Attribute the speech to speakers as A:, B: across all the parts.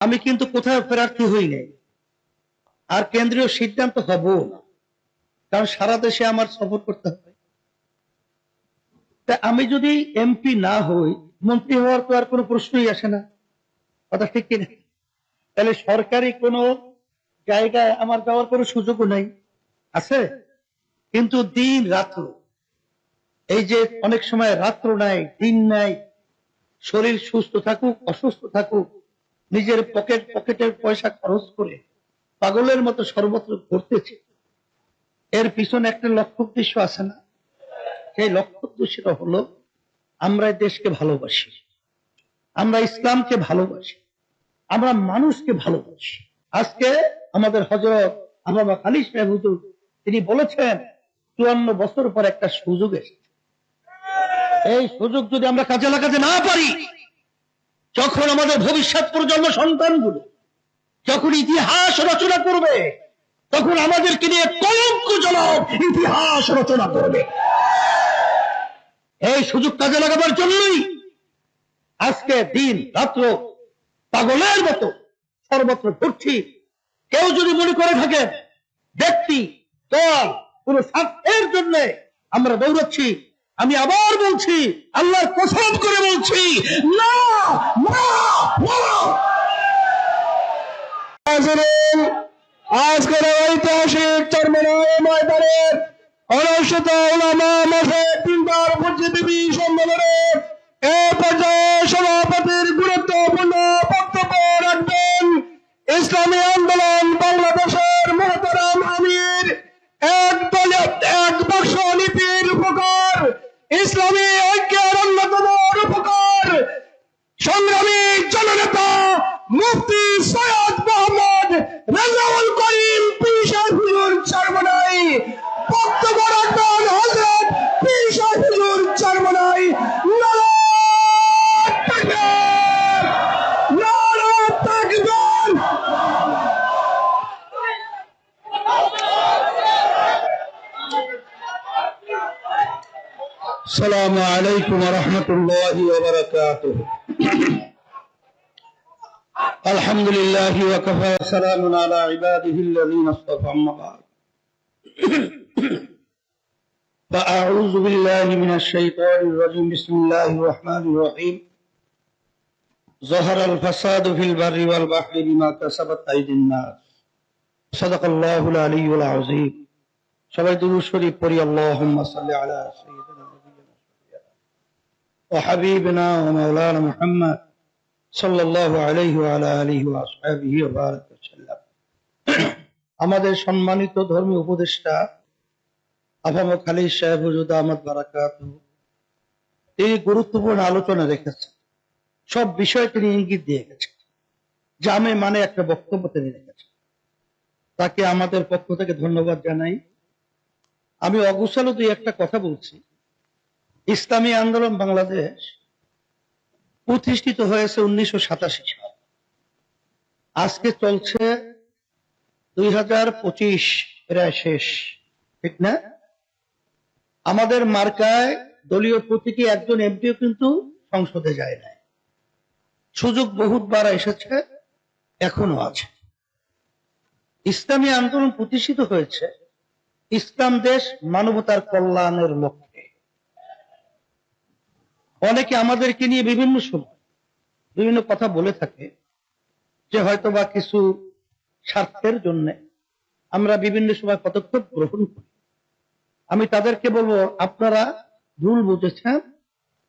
A: আমি কিন্তু কোথাও প্রার্থী হই নাই, আর কেন্দ্রীয় সিদ্ধান্ত হব না, কারণ সারা দেশে আমার সফর করতে হবে। তা আমি যদি এমপি না হই, মন্ত্রী হওয়ার তো আর কোনো প্রশ্নই আসে না, কথা ঠিক কিনা? তাহলে সরকারি কোনো জায়গায় আমার যাওয়ার কোনো সুযোগও নাই, আছে? কিন্তু দিন রাত্র, এই যে অনেক সময় রাত্র নাই দিন নাই, শরীর সুস্থ থাকুক অসুস্থ থাকুক, নিজের পকেটের পয়সা খরচ করে পাগলের মতো সর্বত্র ঘুরতেছে। এর পিছনে একটা লক্ষ্য উদ্দেশ্য আছে না? সেই লক্ষ্য উদ্দেশ্যটা হলো, আমরা দেশকে ভালোবাসি, আমরা ইসলামকে ভালোবাসি, আমরা মানুষকে ভালোবাসি। আজকে আমাদের হযরত আল্লামা খালিদ সাহেব হুজুর তিনি বলেছেন 54 বছর পর একটা সুযোগ এসেছে। এই সুযোগ যদি আমরা কাজে লাগাতে না পারি, যখন আমাদের ভবিষ্যৎ প্রজন্ম সন্তানগুলো যখন ইতিহাস রচনা করবে, তখন আমাদেরকে নিয়ে কলঙ্কজনক ইতিহাস রচনা করবে। এই সুযোগ কাজে লাগাবার জন্যই আজকে দিন রাত্র পাগলের মতো সর্বত্র ঘুরছি। কেউ যদি মনে করে থাকে ব্যক্তি দল কোন স্বার্থের জন্য আমরা দৌড়াচ্ছি, আমি আবার বলছি, আল্লাহর কসম করে বলছি, না না না। আজকের ঐতিহাসিক চরমনায় ময়দানের অনুষ্ঠিত উলামা মাসের 3বার বুদ্ধিজীবী সম্মেলনে এ পর্যায়ে সভাপতির গুরুত্বপূর্ণ বক্তব্য রাখবেন ইসলামী আন্দোলন বাংলাদেশের মোহতারাম আমির, এক বাক্স লিপির উপকার, ইসলামী ঐক্যের অন্যতম রূপকার, সংগ্রামী জননেতা মুফতি সৈয়দ মোহাম্মদ রেজাউল করিম পীর সাহেব হুজুর চরমনাই। বক্তব্য রাখবেন হযরত পীর সাহেব হুজুর চরমনাই। নারে তাকবীর, নারে তাকবীর। আসসালামু আলাইকুম ওয়া রাহমাতুল্লাহি ওয়া বারাকাতুহু। আলহামদুলিল্লাহি ওয়া কাফা ওয়া সালামুন আলা ইবাদিহি আল্লাযীনা ইসতাফা, আম্মা বা'দ। فأعوذ بالله من الشيطان الرجيم. بسم الله الرحمن الرحيم. ظهر الفساد في البر والبحر بما كسبت أيدي الناس. صدق الله العلي العظيم. সবাই দুরূদ শরীফ পড়ি। আল্লাহুম্মা সাল্লি আলা সাইয়্যিদিনা ওয়া হাবিবিনা ওয়া মাওলানা মুহাম্মদ সাল্লাল্লাহু আলাইহি ওয়া আলা আলিহি ওয়া আসহাবিহি ওয়া বারাকা ওয়াসাল্লাম। আমাদের সম্মানিত ধর্মীয় উপদেষ্টা আল্লামা খালিদ সাহেব হুজুর দামাত বারাকাতুহু, তিনি গুরুত্বপূর্ণ আলোচনা রেখেছেন। সব বিষয়ে তিনি ইঙ্গিত দিয়ে গেছেন। জামে মানে একটা বক্তব্য তিনি রেখেছেন, তাকে আমাদের পক্ষ থেকে ধন্যবাদ জানাই। আমি অগুছালো দুই একটা কথা বলছি। ইসলামী আন্দোলন বাংলাদেশ প্রতিষ্ঠিত হয়েছে 1987 সাল, আজকে চলছে 2025, প্রায় শেষ, ঠিক না? আমাদের মার্কায় দলীয় প্রতীকী একজন এমপিও কিন্তু সংসদে যায় না। সুযোগ বহুতবার এসেছে, এখনো আছে। ইসলামী আন্দোলন প্রতিষ্ঠিত হয়েছে ইসলাম দেশ মানবতার কল্যাণের লক্ষ্যে। অনেকে আমাদেরকে নিয়ে বিভিন্ন সময় বিভিন্ন কথা বলে থাকে যে হয়তো বা কিছু স্বার্থের জন্য আমরা বিভিন্ন সময় পদক্ষেপ গ্রহণ করি। আমি তাদেরকে বলবো, আপনারা ভুল বুঝেছেন,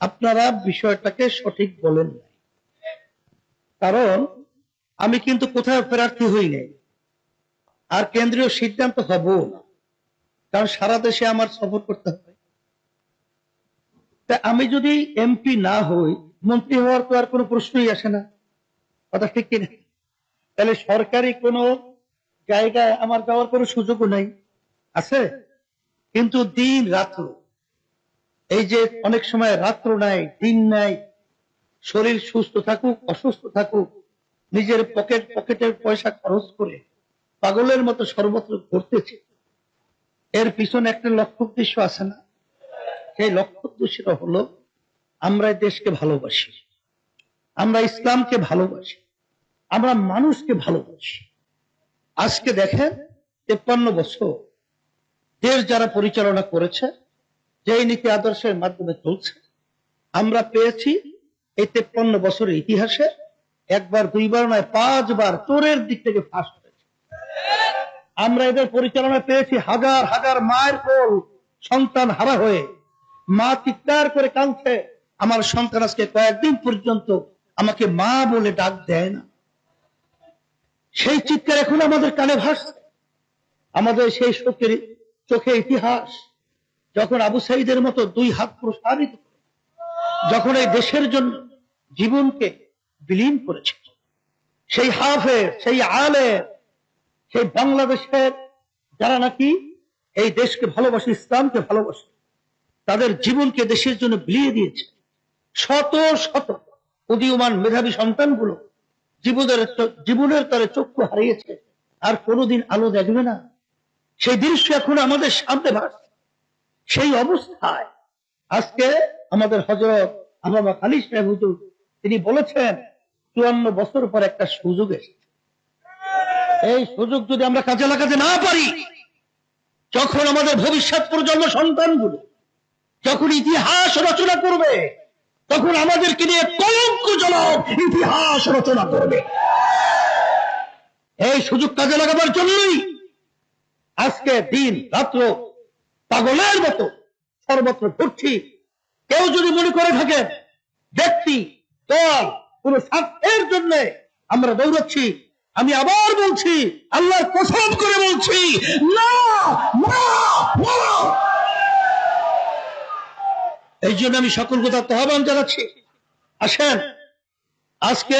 A: আপনারা বিষয়টাকে সঠিক বলেন নাই। কারণ আমি কিন্তু কোথাও প্রার্থী হই নাই, আর কেন্দ্রীয় সিদ্ধান্ত হব না, কারণ সারা দেশে আমার সফর করতে হবে। তা আমি যদি এমপি না হই, মন্ত্রী হওয়ার তো আর কোনো প্রশ্নই আসে না, কথা ঠিক কিনা? তাহলে সরকারি কোনো জায়গায় আমার যাওয়ার কোনো সুযোগও নাই, আছে? কিন্তু দিন রাত্র, এই যে অনেক সময় রাত্র নাই দিন নাই, শরীর সুস্থ থাকুক অসুস্থ থাকুক, নিজের পকেটের পয়সা খরচ করে পাগলের মতো সর্বত্র ঘুরতেছে। এর পিছনে একটা লক্ষ্য উদ্দেশ্য আছে না? সেই লক্ষ্য উদ্দেশ্যটা হলো, আমরা দেশকে ভালোবাসি, আমরা ইসলামকে ভালোবাসি, আমরা মানুষকে ভালোবাসি। আজকে দেখেন 53 বছর দেশ যারা পরিচালনা করেছে, যেই নীতি আদর্শের মাধ্যমে চলছে, আমরা পেয়েছি এই 53 বছরের ইতিহাসে একবার দুইবার নয় 5 বার চোরের দিক থেকে ফাঁস হয়েছে। আমরা এদের পরিচালনা পেয়েছি হাজার হাজার মায়ের কোল সন্তান হারা হয়ে, মা চিৎকার করে কাঁদছে, আমার সন্তান আজকে কয়েকদিন পর্যন্ত আমাকে মা বলে ডাক দেয় না। সেই চিৎকার এখন আমাদের কানে ভাসছে। আমাদের সেই শোকের চোখে ইতিহাস যখন আবু সাইদের মতো 2 হাত প্রসারিত করে যখন এই দেশের জন্য জীবনকে বিলীন করেছে, সেই হাফেজ, সেই আলেম, সেই বাংলাদেশের যারা নাকি এই দেশকে ভালোবাসে, ইসলামকে ভালোবাসে, তাদের জীবনকে দেশের জন্য বিলিয়ে দিয়েছে। শত শত উদীয়মান মেধাবী সন্তানগুলো জীবনের তারে চক্ষু হারিয়েছে, আর কোনোদিন আলো দেখবে না। সেই দৃশ্য এখন আমাদের সামনে ভাসছে। সেই অবস্থায় আজকে আমাদের হযরত আল্লামা খালিদ সাহেব হুজুর তিনি বলেছেন 54 বছর পর একটা সুযোগ এসেছে। এই সুযোগ যদি আমরা কাজে লাগাতে না পারি, যখন আমাদের ভবিষ্যৎ প্রজন্ম সন্তানগুলো যখন ইতিহাস রচনা করবে, তখন আমাদেরকে নিয়ে কলঙ্কজনক ইতিহাস রচনা করবে। এই সুযোগ কাজে লাগাবার জন্যই আজকে দিন রাত্র পাগলের মতো সর্বত্র ঘুরছি। কেউ যদি মনে করে থাকেন ব্যক্তি দল কোন স্বার্থের জন্য আমরা দৌড়াচ্ছি, আমি আবার বলছি, আল্লাহর কসম করে বলছি, না না না। এই জন্য আমি সকল কথা আহ্বান জানাচ্ছি, আসেন আজকে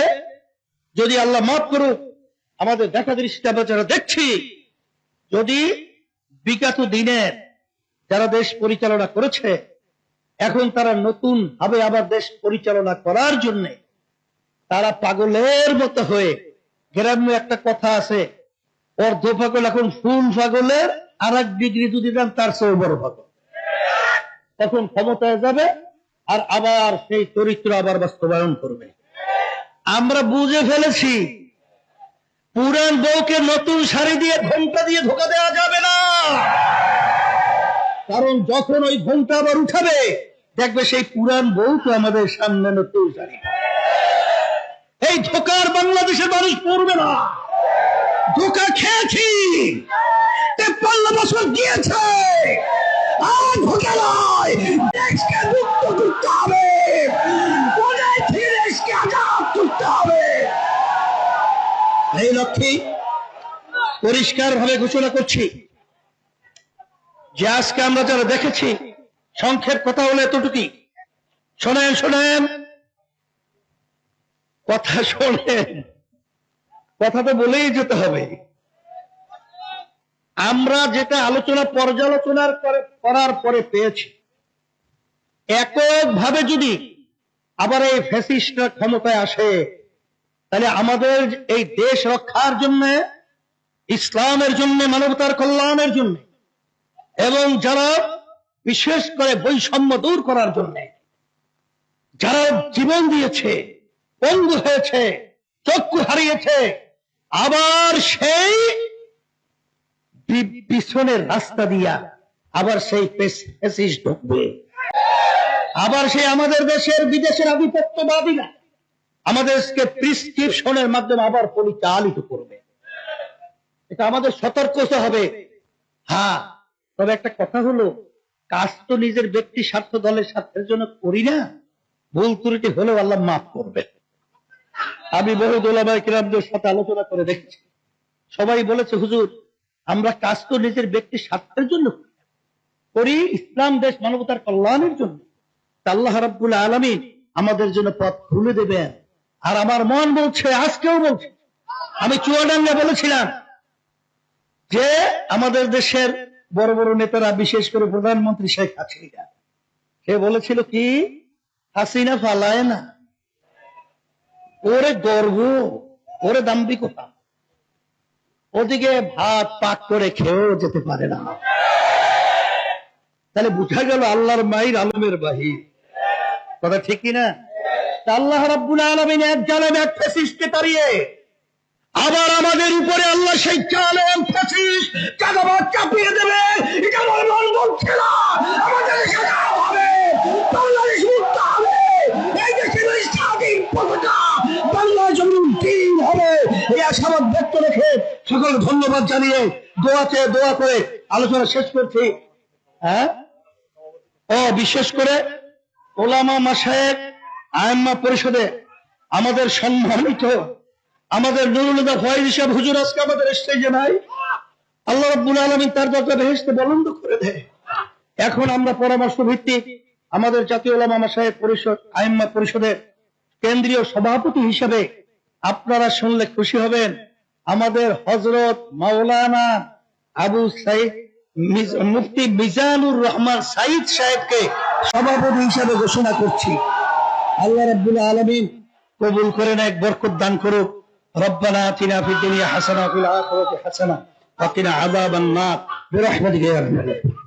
A: যদি আল্লাহ মাফ করুক আমাদের দেখা দৃষ্টিতে আমরা যারা দেখছি, যদি বিগত দিনের যারা দেশ পরিচালনা করেছে এখন তারা নতুন ভাবে আবার দেশ পরিচালনা করার জন্য তারা পাগলের মতো হয়ে, গ্রাম্য একটা কথা আছে, অর্ধ পাগল এখন ফুল পাগলের আর 1 ডিগ্রি যদি দেন তার চেয়ে বড় পাগল, তখন ক্ষমতায় যাবে আর আবার সেই চরিত্র আবার বাস্তবায়ন করবে। আমরা বুঝে ফেলেছি পুরান বউকে নতুন শাড়ি দিয়ে ঘোমটা দিয়ে ধোকা দেওয়া যাবে না, কারণ যখন ওই ঘোমটা আবার উঠাবে দেখবে সেই পুরান বউ তো আমাদের সামনে নতুন শাড়ি। এই ধোকার বাংলাদেশের মানুষ পড়বে না। ধোকা খেয়েছি, 53 বছর গিয়েছে, আর ধোকা নয়, দেশকে মুক্ত করতে হবে, দেশকে আজাদ করতে হবে। এই লক্ষ্যে পরিষ্কার ভাবে ঘোষণা করছি যে আজকে আমরা যারা দেখেছি, সংক্ষেপ কথা হলো এতটুকুই। শোনেন শোনেন কথা শোনেন, কথা তো বলেই যেতে হবে। আমরা যেটা আলোচনা পর্যালোচনার করার পরে পেয়েছি, এককভাবে যদি আবার এই ফ্যাসিস্টরা ক্ষমতায় আসে, তাহলে আমাদের এই দেশ রক্ষার জন্য, ইসলামের জন্য, মানবতার কল্যাণের জন্য এবং যারা বিশেষ করে বৈষম্য দূর করার জন্য যারা জীবন দিয়েছে, পঙ্গু হয়েছে, চক্ষু হারিয়েছে, আবার সেই পিছনের রাস্তা দিয়া আবার সেই ফ্যাসিস্ট ঢুকবে। আবার সেই আমাদের দেশের বিদেশের আধিপত্যবাদীরা আমাদেরকে প্রিসক্রিপশনের মাধ্যমে আবার পরিচালিত করবে। এটা আমাদের সতর্ক হতে হবে। হ্যাঁ, তবে একটা কথা হলো, কাজ তো নিজের ব্যক্তি স্বার্থ দলের স্বার্থের জন্য করি না, ভুল ত্রুটি হলেও আল্লাহ মাফ করবে। আমি বহু ওলামায়ে কিরামদের সাথে আলোচনা করে দেখছি, সবাই বলেছে হুজুর আমরা কাজ তো নিজের ব্যক্তি স্বার্থের জন্য করি, ইসলাম দেশ মানবতার কল্যাণের জন্য। আল্লাহ রাব্বুল আলামিন আমাদের জন্য পথ খুলে দেবেন। আর আমার মন বলছে, আজকেও বলছে, আমি চুয়াডাঙ্গা বলেছিলাম যে আমাদের দেশের বড় বড় নেতারা, বিশেষ করে প্রধানমন্ত্রী শেখ হাসিনা, সে বলেছিল কি, হাসিনা ফালায় না, ওরে গর্ব, ওরে দাম্ভিকতা, ওদিকে ভাত পাক করে খেয়েও যেতে পারে না। তাহলে বুঝা গেল আল্লাহর মাইর আলমের বাহির, কথা ঠিক কিনা? আল্লাহ রাব্বুল আলামিন এক জালেম, এক ফ্যাসিস্টকে তাড়িয়ে আবার আমাদের উপরে আল্লাহ সেই চালের ফ্যাসিস চাঁদাবাদ চাপিয়ে দেবে, এটা আমার মন বলছে না। আমাদের সাজাও হবে, বাংলাদেশ মুক্ত হবে, এই দেশের স্বাধীন পতাকা বাংলাদেশ দিন হবে, এই আশাবাদ ব্যক্ত রেখে সকল ধন্যবাদ জানিয়ে দোয়া করে আলোচনা শেষ করছি। হ্যাঁ, বিশেষ করে ওলামা মাশায়েখ আইম্মা পরিষদে আমাদের সম্মানিত আমাদের নুরুল হুদা ফয়েজ সাহেব হুজুর আজকে আমাদের স্টেজে নাই। আল্লাহ রাব্বুল আলামিন তার দরজা বেহেশতে বুলন্দ করে দেয়। এখন আমরা পরামর্শ ভিত্তিক আমাদের জাতীয় ওলামা মাশায়েখ পরিষদ আইম্মা পরিষদের কেন্দ্রীয় সভাপতি হিসেবে আপনারা শুনলে খুশি হবেন, আমাদের হযরত মাওলানা আবু সাইদ মুফতি মিজানুর রহমান সাইদ সাহেবকে সভাপতি হিসেবে ঘোষণা করছি। আল্লাহ রাব্বুল আলামিন কবুল করে নেক, বরকত দান করুক। রব্বানা আতিনা ফিদ দুনিয়া হাসানাহ ওয়া ফিল আখিরাতি হাসানাহ ওয়া কিনা আযাবান নার বিরহমাতিকা ইয়া আরহামার রাহিমিন।